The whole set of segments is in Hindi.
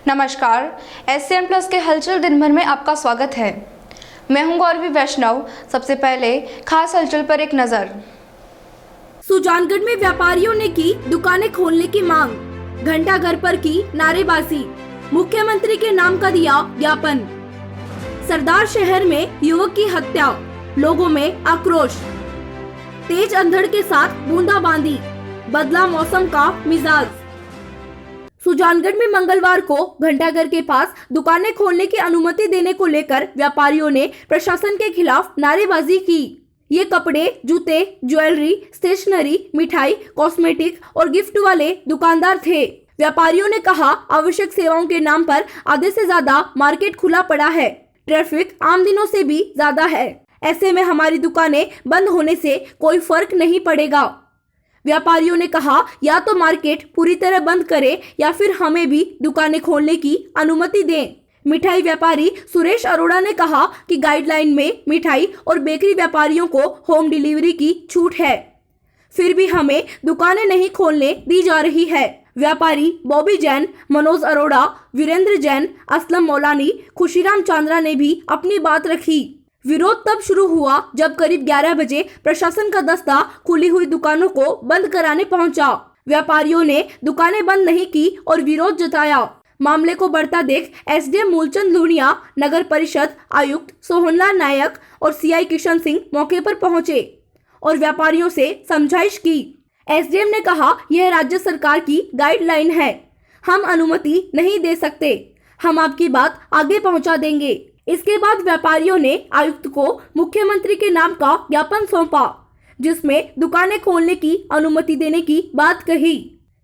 नमस्कार, SCN प्लस के हलचल दिन भर में आपका स्वागत है। मैं हूं गौरवी वैष्णव। सबसे पहले खास हलचल पर एक नजर। सुजानगढ़ में व्यापारियों ने की दुकानें खोलने की मांग, घंटाघर पर की नारेबाजी, मुख्यमंत्री के नाम का दिया ज्ञापन। सरदार शहर में युवक की हत्या, लोगों में आक्रोश। तेज अंधड़ के साथ बूंदाबांदी, बदला मौसम का मिजाज। सुजानगढ़ में मंगलवार को घंटाघर के पास दुकानें खोलने की अनुमति देने को लेकर व्यापारियों ने प्रशासन के खिलाफ नारेबाजी की। ये कपड़े, जूते, ज्वेलरी, स्टेशनरी, मिठाई, कॉस्मेटिक और गिफ्ट वाले दुकानदार थे। व्यापारियों ने कहा, आवश्यक सेवाओं के नाम पर आधे से ज्यादा मार्केट खुला पड़ा है। ट्रैफिक आम दिनों से भी ज्यादा है। ऐसे में हमारी दुकानें बंद होने से कोई फर्क नहीं पड़ेगा। व्यापारियों ने कहा, या तो मार्केट पूरी तरह बंद करें या फिर हमें भी दुकानें खोलने की अनुमति दें। मिठाई व्यापारी सुरेश अरोड़ा ने कहा कि गाइडलाइन में मिठाई और बेकरी व्यापारियों को होम डिलीवरी की छूट है, फिर भी हमें दुकानें नहीं खोलने दी जा रही है। व्यापारी बॉबी जैन, मनोज अरोड़ा, वीरेंद्र जैन, असलम मौलानी, खुशीराम चांद्रा ने भी अपनी बात रखी। विरोध तब शुरू हुआ जब करीब 11 बजे प्रशासन का दस्ता खुली हुई दुकानों को बंद कराने पहुंचा। व्यापारियों ने दुकानें बंद नहीं की और विरोध जताया। मामले को बढ़ता देख SDM मूलचंद लूनिया, नगर परिषद आयुक्त सोहनलाल नायक और CI किशन सिंह मौके पर पहुंचे और व्यापारियों से समझाइश की। SDM ने कहा, यह राज्य सरकार की गाइडलाइन है, हम अनुमति नहीं दे सकते, हम आपकी बात आगे पहुंचा देंगे। इसके बाद व्यापारियों ने आयुक्त को मुख्यमंत्री के नाम का ज्ञापन सौंपा, जिसमें दुकानें खोलने की अनुमति देने की बात कही।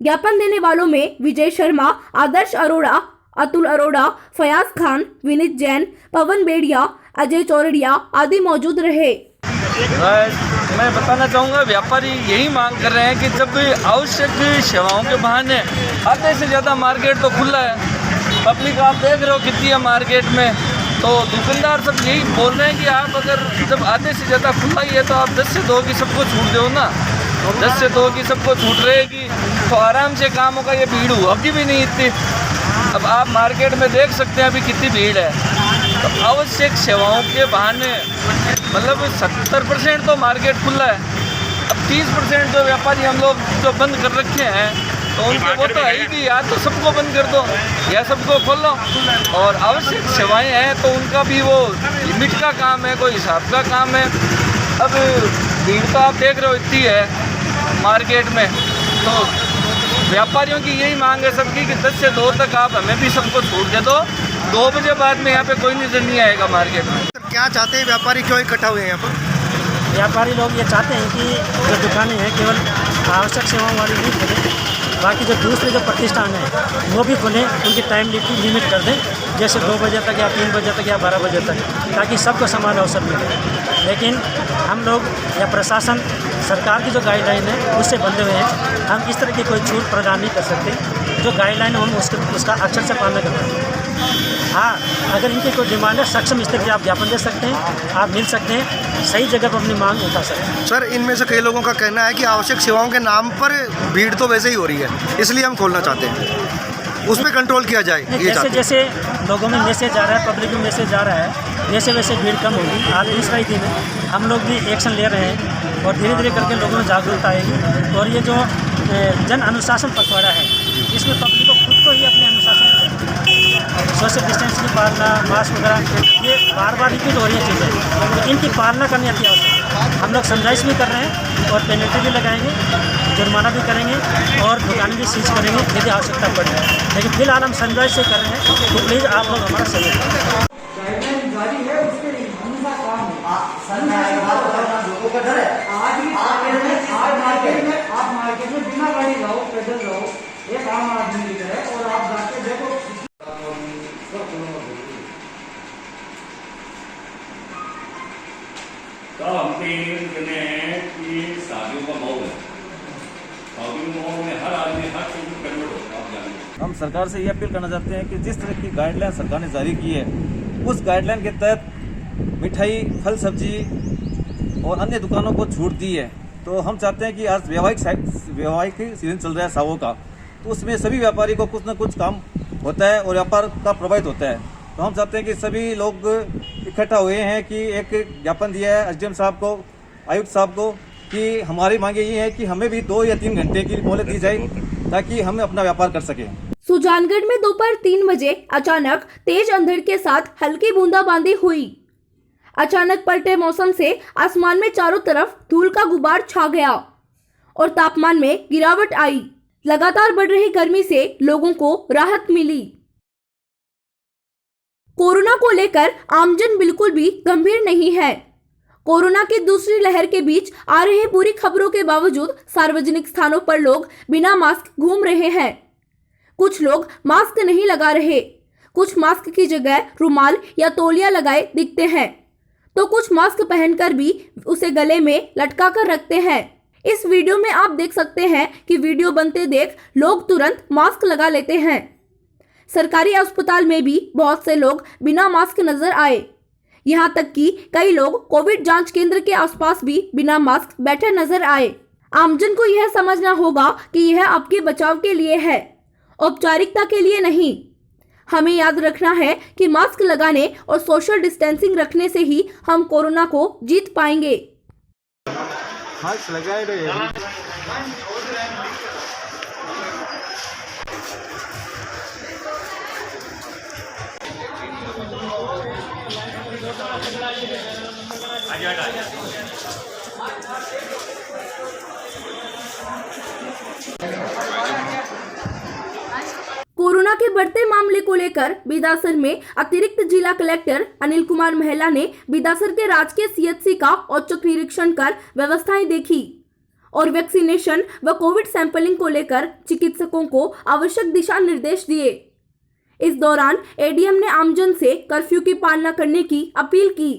ज्ञापन देने वालों में विजय शर्मा, आदर्श अरोड़ा, अतुल अरोड़ा, फयाज खान, विनीत जैन, पवन बेड़िया, अजय चौरड़िया आदि मौजूद रहे। मैं बताना चाहूँगा, व्यापारी यही मांग कर रहे हैं कि जब आवश्यक सेवाओं के बहाने आधे से ज़्यादा मार्केट तो खुला है, पब्लिक आप देख रहे हो कितनी है मार्केट में, तो दुकानदार सब यही बोल रहे हैं कि आप अगर जब आधे से ज़्यादा खुला ही है तो आप 10 से 2 की सबको छूट दो ना। 10 से 2 की सबको छूट रहेगी तो आराम से काम होगा। ये भीड़ होगी भी नहीं इतनी। अब आप मार्केट में देख सकते हैं अभी कितनी भीड़ है। तो आवश्यक सेवाओं के बहाने मतलब 70% तो मार्केट खुला है। अब 30% जो व्यापारी हम लोग जो बंद कर रखे हैं तो उनके वो तो है ही कि या तो सबको बंद कर दो या सबको खोलो। और आवश्यक सेवाएं हैं तो उनका भी वो लिमिट का काम है, कोई हिसाब का काम है। अब भीड़ तो आप देख रहे हो इतनी है मार्केट में, तो व्यापारियों की यही मांग है सबकी कि 10 से 2 तक आप हमें भी सबको छूट दे दो। 2 बजे बाद में यहाँ पे कोई नजर नहीं आएगा मार्केट में। क्या चाहते हैं व्यापारी, क्यों इकट्ठा हुए हैं यहाँ पर? व्यापारी लोग ये चाहते हैं कि जो दुकानें हैं केवल आवश्यक सेवाओं वाली नहीं खुलें, बाकी जो दूसरे जो प्रतिष्ठान हैं वो भी खुलें, उनकी टाइम लिमिट कर दें, जैसे 2 बजे तक या 3 बजे तक या 12 बजे तक, ताकि सबको समान अवसर मिले। लेकिन हम लोग या प्रशासन सरकार की जो गाइडलाइन है उससे बंधे हुए हैं। हम इस तरह की कोई छूट प्रदान नहीं कर सकते। जो गाइडलाइन हम उसका अक्षर से पालन करते हैं। हाँ, अगर इनकी कोई डिमांड है, सक्षम स्तर पर आप ज्ञापन दे सकते हैं, आप मिल सकते हैं, सही जगह पर अपनी मांग उठा सकते हैं। सर, इनमें से कई लोगों का कहना है कि आवश्यक सेवाओं के नाम पर भीड़ तो वैसे ही हो रही है, इसलिए हम खोलना चाहते हैं, उसमें कंट्रोल किया जाए। जैसे जैसे लोगों में मैसेज आ रहा है, पब्लिक में मैसेज आ रहा है, वैसे वैसे भीड़ कम होगी। आज दूसरा ही दिन है, हम लोग भी एक्शन ले रहे हैं और धीरे धीरे करके लोगों में जागरूकता आएगी। और ये जो जन अनुशासन पखवाड़ा है, इसमें पब्लिक को खुद को ही अपने अनुशासन सोशल डिस्टेंस की पालना, मास्क वगैरह, ये बार बार रिपीट हो रही है चीज़ें, तो इनकी पालना करनी अति आवश्यक है। हम लोग समझाइश भी कर रहे हैं और पेनल्टी भी लगाएंगे, जुर्माना भी करेंगे और दुकानें भी सीज करेंगे यदि आवश्यकता पड़े। लेकिन फिलहाल हम समझाइश से कर रहे हैं, तो प्लीज़ आप लोग हमारा सहयोग करें। तो हम कि शादियों का माहौल है, शादियों के माहौल में हर आदमी हर चीज़ में कन्वर्ट होता है। आप जानते हैं, हम सरकार से ये अपील करना चाहते हैं कि जिस तरह की गाइडलाइन सरकार ने जारी की है, उस गाइडलाइन के तहत मिठाई, फल सब्जी और अन्य दुकानों को छूट दी है। तो हम चाहते हैं कि आज वैवाहिक सीजन चल रहा है सावों का, तो उसमें सभी व्यापारी को कुछ न कुछ काम होता है और व्यापार का प्रभावित होता है। तो हम चाहते हैं कि सभी लोग इकट्ठा हुए हैं कि एक ज्ञापन दिया है एसडीएम साहब को, आयुक्त साहब को, कि हमारी मांगे ये है कि हमें भी 2 या 3 घंटे की मोहलत दी जाए ताकि हम अपना व्यापार कर सकें। सुजानगढ़ में दोपहर 3 बजे अचानक तेज अंधड़ के साथ हल्की बूंदाबांदी हुई। अचानक पलटे मौसम से आसमान में चारों तरफ धूल का गुबार छा गया और तापमान में गिरावट आई। लगातार बढ़ रही गर्मी से लोगों को राहत मिली। कोरोना को लेकर आमजन बिल्कुल भी गंभीर नहीं है। कोरोना की दूसरी लहर के बीच आ रही बुरी खबरों के बावजूद सार्वजनिक स्थानों पर लोग बिना मास्क घूम रहे हैं। कुछ लोग मास्क नहीं लगा रहे, कुछ मास्क की जगह रुमाल या तौलिया लगाए दिखते हैं, तो कुछ मास्क पहनकर भी उसे गले में लटका कर रखते हैं। इस वीडियो में आप देख सकते हैं कि वीडियो बनते देख लोग तुरंत मास्क लगा लेते हैं। सरकारी अस्पताल में भी बहुत से लोग बिना मास्क नजर आए। यहाँ तक कि कई लोग कोविड जांच केंद्र के आसपास भी बिना मास्क बैठे नजर आए। आमजन को यह समझना होगा कि यह आपके बचाव के लिए है, औपचारिकता के लिए नहीं। हमें याद रखना है कि मास्क लगाने और सोशल डिस्टेंसिंग रखने से ही हम कोरोना को जीत पाएंगे। मास्क लगाए रहे। कोरोना के बढ़ते मामले को लेकर बिदासर में अतिरिक्त जिला कलेक्टर अनिल कुमार महिला ने बिदासर के राजकीय सीएचसी का औचक निरीक्षण कर व्यवस्थाएं देखी और वैक्सीनेशन व कोविड सैंपलिंग को लेकर चिकित्सकों को आवश्यक दिशा निर्देश दिए। इस दौरान एडीएम ने आमजन से कर्फ्यू की पालना करने की अपील की।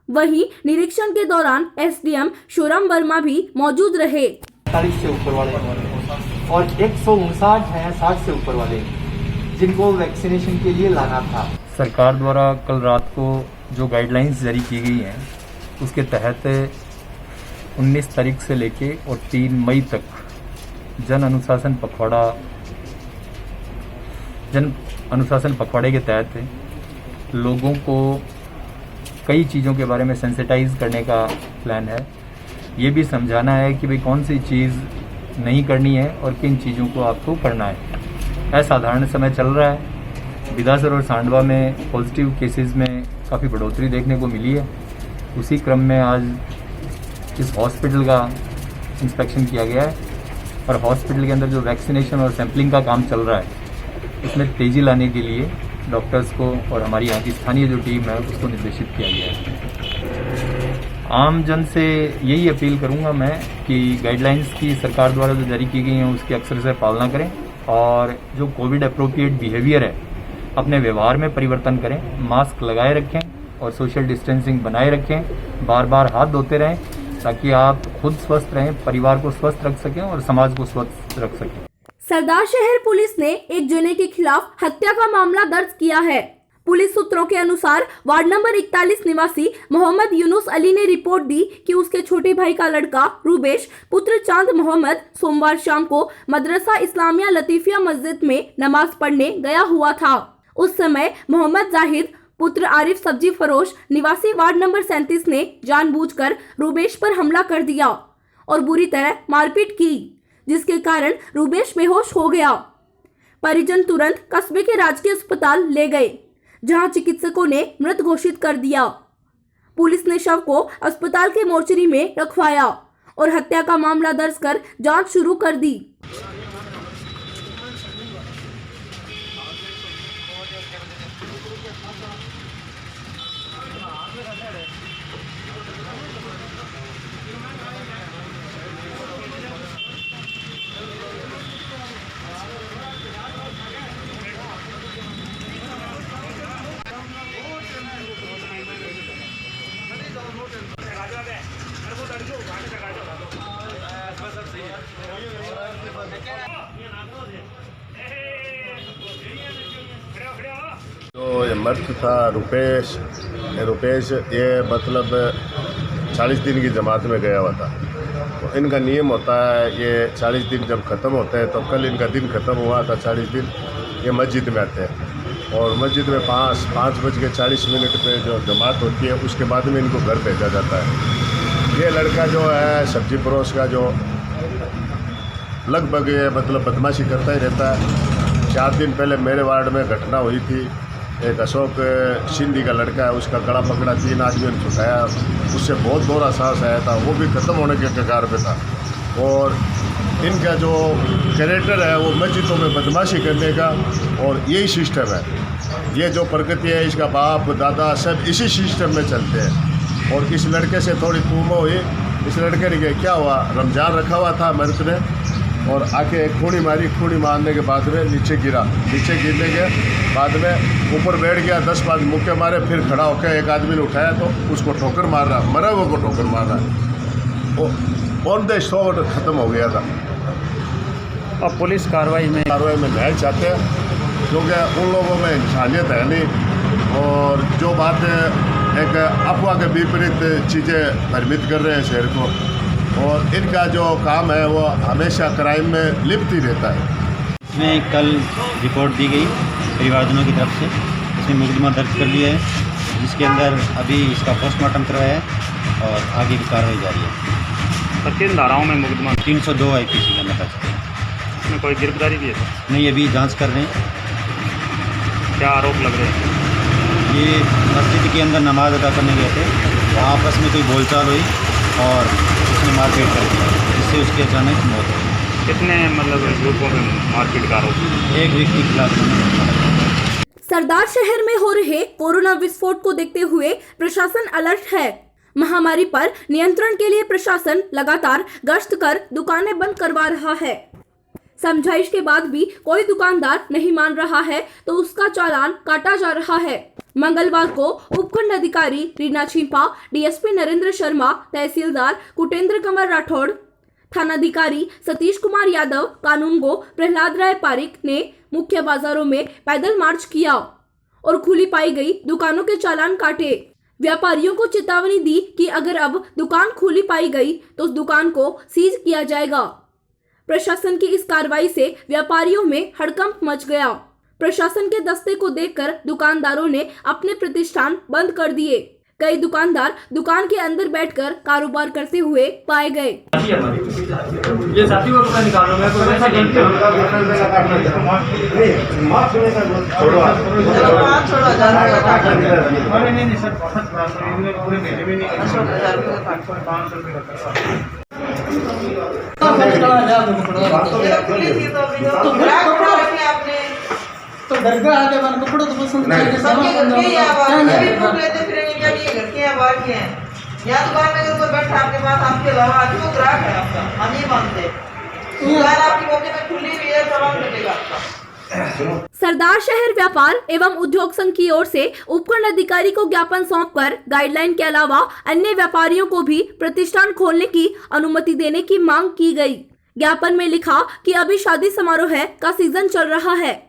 वहीं निरीक्षण के दौरान एसडीएम शिवराम वर्मा भी मौजूद रहे। 40 से ऊपर वाले और 159 हैं 60 से ऊपर वाले जिनको वैक्सीनेशन के लिए लाना था। सरकार द्वारा कल रात को जो गाइडलाइंस जारी की गई हैं उसके तहत 19 तारीख से लेके और 3 मई तक जन अनुशासन पखवाड़े के तहत लोगों को कई चीज़ों के बारे में सेंसिटाइज करने का प्लान है। ये भी समझाना है कि भाई कौन सी चीज़ नहीं करनी है और किन चीज़ों को आपको करना है। असाधारण समय चल रहा है। बिदासर और सांडवा में पॉजिटिव केसेस में काफ़ी बढ़ोतरी देखने को मिली है। उसी क्रम में आज इस हॉस्पिटल का इंस्पेक्शन किया गया है और हॉस्पिटल के अंदर जो वैक्सीनेशन और सैम्पलिंग का काम चल रहा है उसमें तेज़ी लाने के लिए डॉक्टर्स को और हमारी यहाँ की स्थानीय जो टीम है उसको निर्देशित किया गया है। आम जन से यही अपील करूँगा मैं कि गाइडलाइंस की सरकार द्वारा जो जारी की गई हैं उसकी अक्सर से पालना करें और जो कोविड अप्रोप्रिएट बिहेवियर है अपने व्यवहार में परिवर्तन करें, मास्क लगाए रखें और सोशल डिस्टेंसिंग बनाए रखें, बार बार हाथ धोते रहें ताकि आप खुद स्वस्थ रहें, परिवार को स्वस्थ रख सकें और समाज को स्वस्थ रख सकें। सरदार शहर पुलिस ने एक जने के खिलाफ हत्या का मामला दर्ज किया है। पुलिस सूत्रों के अनुसार वार्ड नंबर 41 निवासी मोहम्मद यूनुस अली ने रिपोर्ट दी कि उसके छोटे भाई का लड़का रूबेश पुत्र चांद मोहम्मद सोमवार शाम को मदरसा इस्लामिया लतीफिया मस्जिद में नमाज पढ़ने गया हुआ था। उस समय मोहम्मद जाहिद पुत्र आरिफ सब्जी फरोश निवासी वार्ड नंबर 37 ने जानबूझकर रूबेश पर हमला कर दिया और बुरी तरह मारपीट की, जिसके कारण रूबेश बेहोश हो गया। परिजन तुरंत कस्बे के राजकीय अस्पताल ले गए जहां चिकित्सकों ने मृत घोषित कर दिया। पुलिस ने शव को अस्पताल के मोर्चरी में रखवाया और हत्या का मामला दर्ज कर जांच शुरू कर दी। तो ये मर्द था रुपेश ये मतलब 40 दिन की जमात में गया हुआ था। तो इनका नियम होता है ये 40 दिन जब ख़त्म होते हैं तो कल इनका दिन ख़त्म हुआ था 40 दिन। ये मस्जिद में आते हैं और मस्जिद में 5:40 पे जो जमात होती है उसके बाद में इनको घर भेजा जाता है। ये लड़का जो है सब्जी परोस का जो लगभग ये मतलब बदमाशी करता ही रहता है। 4 दिन पहले मेरे वार्ड में घटना हुई थी, एक अशोक सिंधी का लड़का है, उसका गला पकड़ा, 3 आदमियों ने छुटाया, उससे बहुत बुरा सांस आया था, वो भी ख़त्म होने के कगार पे था। और इनका जो कैरेक्टर है वो मस्जिदों में बदमाशी करने का और यही सिस्टम है। ये जो प्रगति है इसका बाप दादा सब इसी सिस्टम में चलते हैं। और इस लड़के से थोड़ी तूमो हुई, इस लड़के ने क्या हुआ, रमजान रखा हुआ था मर्द ने और आके खूनी मारी, खूनी मारने के बाद में नीचे गिरा, नीचे गिरने के बाद में ऊपर बैठ गया, 10 बार मुक्के मारे, फिर खड़ा होकर एक आदमी ने उठाया तो उसको ठोकर मार रहा, मरा हुआ को ठोकर मार रहा, ऑन द स्पॉट ख़त्म हो गया था। और पुलिस कार्रवाई में न्याय चाहते हैं क्योंकि उन लोगों में इंसानियत है नहीं और जो बात एक अफवाह के विपरीत चीज़ें भ्रमित कर रहे हैं शहर को और इनका जो काम है वो हमेशा क्राइम में लिप्त ही रहता है। इसमें कल रिपोर्ट दी गई परिवारजनों की तरफ से, इसमें मुकदमा दर्ज कर लिया है जिसके अंदर अभी इसका पोस्टमार्टम करवाया है और आगे की कार्रवाई जारी है। तो किन धाराओं में मुकदमा? 302 IPC का अंदर है। इसमें कोई गिरफ्तारी भी है? नहीं, अभी जांच कर रहे हैं। क्या आरोप लग रहे हैं? ये मस्जिद के अंदर नमाज अदा करने गए थे, आपस में कोई बोलचाल हुई और उसने मारपीट कर दी जिससे उसकी अचानक मौत हुई। कितने मतलब ग्रुपों में मारपीट का आरोप? एक व्यक्ति के खिलाफ। सरदार शहर में हो रहे कोरोना विस्फोट को देखते हुए प्रशासन अलर्ट है। महामारी पर नियंत्रण के लिए प्रशासन लगातार गश्त कर दुकानें बंद करवा रहा है। समझाइश के बाद भी कोई दुकानदार नहीं मान रहा है तो उसका चालान काटा जा रहा है। मंगलवार को उपखंड अधिकारी रीना छिंपा, डीएसपी नरेंद्र शर्मा, तहसीलदार कुटेंद्र कमर राठौड़, थानाधिकारी सतीश कुमार यादव, कानूनगो प्रहलाद राय पारिक ने मुख्य बाजारों में पैदल मार्च किया और खुली पाई गई दुकानों के चालान काटे। व्यापारियों को चेतावनी दी कि अगर अब दुकान खुली पाई गई तो उस दुकान को सीज किया जाएगा। प्रशासन की इस कार्रवाई से व्यापारियों में हड़कंप मच गया। प्रशासन के दस्ते को देखकर दुकानदारों ने अपने प्रतिष्ठान बंद कर दिए। कई दुकानदार दुकान के अंदर बैठकर कारोबार करते हुए पाए गए। ये साथी को निकाल लो, मैं तो घर का आगे बन कपड़ों तो पसंद नहीं है, सब ये आवाज ये लोग लेते फिरेंगे क्या, ये घर के आवाज के हैं। यहाँ दुकान में अगर कोई बैठा आपके पास, आपके अलावा जो ग्राहक है आपका, हम ये मानते हैं दुकान आपकी मौके पे खुली हुई है, चालान कटेगा आपका। सरदार शहर व्यापार एवं उद्योग संघ की ओर से उपखंड अधिकारी को ज्ञापन सौंपकर गाइडलाइन के अलावा अन्य व्यापारियों को भी प्रतिष्ठान खोलने की अनुमति देने की मांग की गई। ज्ञापन में लिखा कि अभी शादी समारोह का सीजन चल रहा है,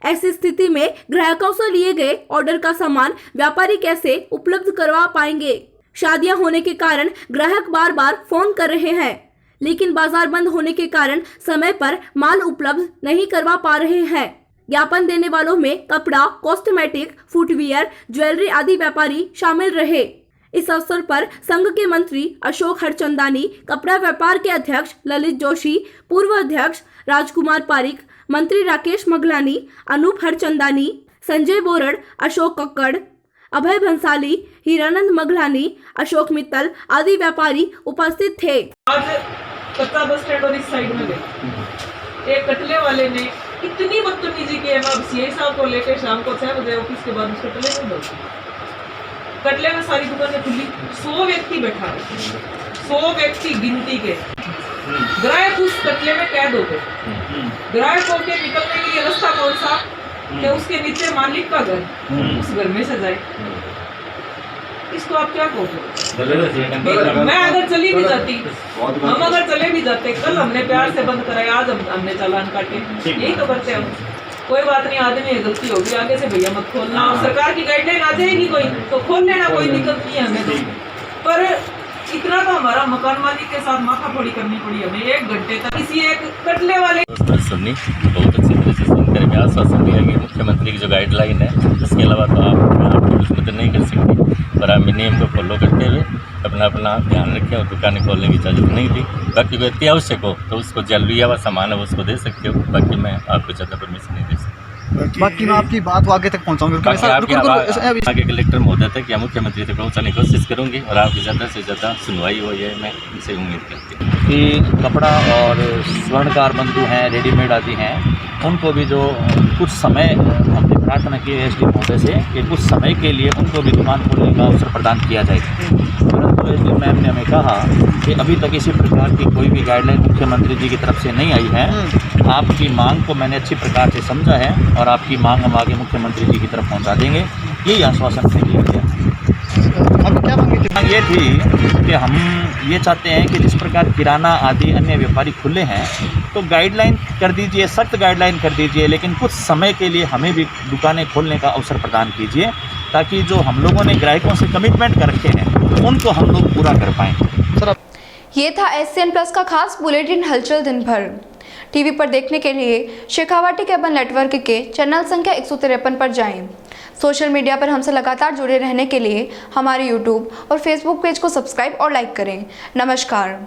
ऐसी स्थिति में ग्राहकों से लिए गए ऑर्डर का सामान व्यापारी कैसे उपलब्ध करवा पाएंगे। शादियां होने के कारण ग्राहक बार बार फोन कर रहे हैं, लेकिन बाजार बंद होने के कारण समय पर माल उपलब्ध नहीं करवा पा रहे हैं। ज्ञापन देने वालों में कपड़ा, कॉस्मेटिक, फुटवियर, ज्वेलरी आदि व्यापारी शामिल रहे। इस अवसर पर संघ के मंत्री अशोक हरचंदानी, कपड़ा व्यापार के अध्यक्ष ललित जोशी, पूर्व अध्यक्ष राजकुमार पारिक, मंत्री राकेश मगलानी, अनूप हरचंदानी, संजय बोरड़, अशोक कक्कड़, अभय भंसाली, हीरानंद मगलानी, अशोक मित्तल आदि व्यापारी उपस्थित थे। आज कच्चा बस स्टैंड और इस साइड में गए, एक कटले वाले ने इतनी बदतमीजी की है, मैं सीआई साहब को लेकर शाम को 6 बजे ऑफिस के बाद उस कटले में बोलती, कटले में सारी दुकानें खुली, 100 व्यक्ति बैठा है, 100 व्यक्ति गिनती के, ग्राहक उस कटले में कैद हो गए। ग्राहकों के निकलने के लिए रास्ता कौन सा, कि उसके नीचे मालिक का घर, उस घर में से जाए। इसको आप क्या कहोगे? मैं अगर चली भी जाती, हम अगर चले भी जाते, कल हमने प्यार से बंद कराया, आज हमने चालान काटे, यही तो करते हैं। कोई बात नहीं, आदमी है, गलती होगी, आगे से भैया मत खोलना, और सरकार की गाइडलाइन आ जाएगी कोई तो खोल लेना, कोई दिक्कत नहीं है हमें तो। पर इतना तो हमारा मकान मालिक के साथ माथा फोड़ी करनी पड़ी हमें 1 घंटे तक किसी एक कटले वाले। सबने बहुत अच्छी तरह से भी आश्वासन दिया कि मुख्यमंत्री की जो गाइडलाइन है इसके अलावा तो आप कुछ मदद नहीं कर सकते, और आप नियम को फॉलो करते हुए अपना अपना ध्यान रखें और दुकानें खोलने की इजाज़त नहीं दी। बाकी कोई अति आवश्यक हो तो उसको जरूरी हुआ सामान है वो उसको दे सकते हो, बाकी मैं आपको ज़्यादा परमिशन नहीं दे सकता। बाकी मैं आपकी बात को आगे तक पहुँचाऊँगी। आगे कलेक्टर महोदय तक या मुख्यमंत्री तक पहुँचाने की कोशिश करूँगी और आपकी ज़्यादा से ज़्यादा सुनवाई हो, ये मैं इनसे उम्मीद करती हूँ कि कपड़ा और स्वर्णकार बंधु हैं, रेडीमेड आदि हैं, उनको भी जो कुछ समय हमने प्रार्थना की है एसडी महोदय से कि कुछ समय के लिए उनको भी दुकान खोलने का अवसर प्रदान किया जाएगा। परंतु एसडी मैम ने हमें कहा कि अभी तक इसी प्रकार की कोई भी गाइडलाइन मुख्यमंत्री जी की तरफ से नहीं आई है। आपकी मांग को मैंने अच्छी प्रकार से समझा है और आपकी मांग हम आगे मुख्यमंत्री जी की तरफ पहुंचा देंगे, यही आश्वासन से दिया गया। अब क्या मांग ये थी कि हम ये चाहते हैं कि जिस प्रकार किराना आदि अन्य व्यापारी खुले हैं तो गाइडलाइन कर दीजिए, सख्त गाइडलाइन कर दीजिए, लेकिन कुछ समय के लिए हमें भी दुकानें खोलने का अवसर प्रदान कीजिए ताकि जो हम लोगों ने ग्राहकों से कमिटमेंट कर रखे हैं उनको हम लोग पूरा कर पाएँ। ये था SCN प्लस का खास बुलेटिन हलचल दिन भर। टीवी पर देखने के लिए शेखावाटी केबल नेटवर्क के चैनल संख्या 153 पर जाएं। सोशल मीडिया पर हमसे लगातार जुड़े रहने के लिए हमारे YouTube और Facebook पेज को सब्सक्राइब और लाइक करें। नमस्कार।